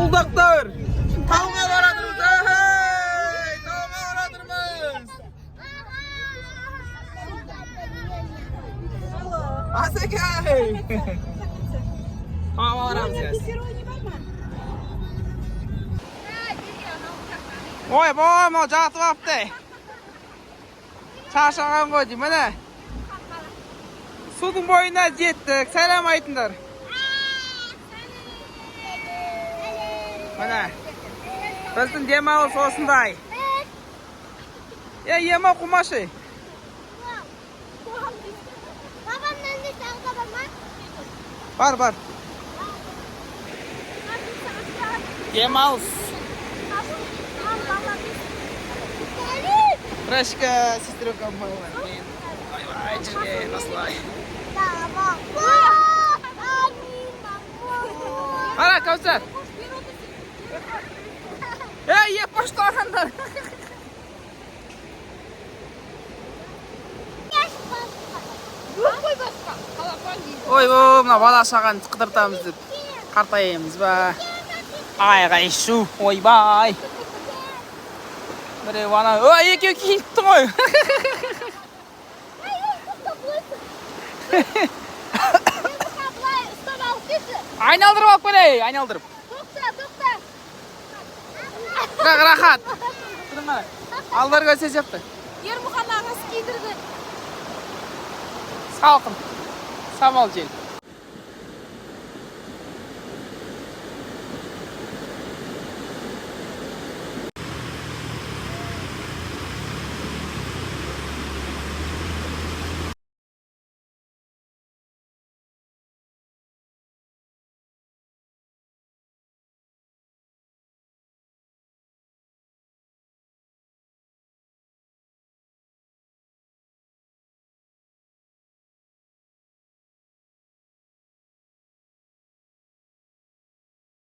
Buldaklar. Tavga varadırız. Hey! Tavga varadırmız. Asekay. Tavga varamız ya. Oy boy, mau jatuh apte. Çarşagan koydu mana. Sudun boyuna jettik. Selam aytınlar. Mana. Bizdin demals osындай. Yema kumaşı. Бар. Demals. Рашка, сестренка моя. Ай, чеке, наслай. Ара, Кавсар. Ей, поштағандар. Ой, мына бала шағаны қыдыртамыз деп қартаймыз ба. Айғай шу, ойбай. Біреу ана, екеу киініпті ғой. Айналдырып алып келей, айналдырып. Рахат. Алдар көсе жапты. Ермұхан ағасы кидірді. Салқын. Самал жел.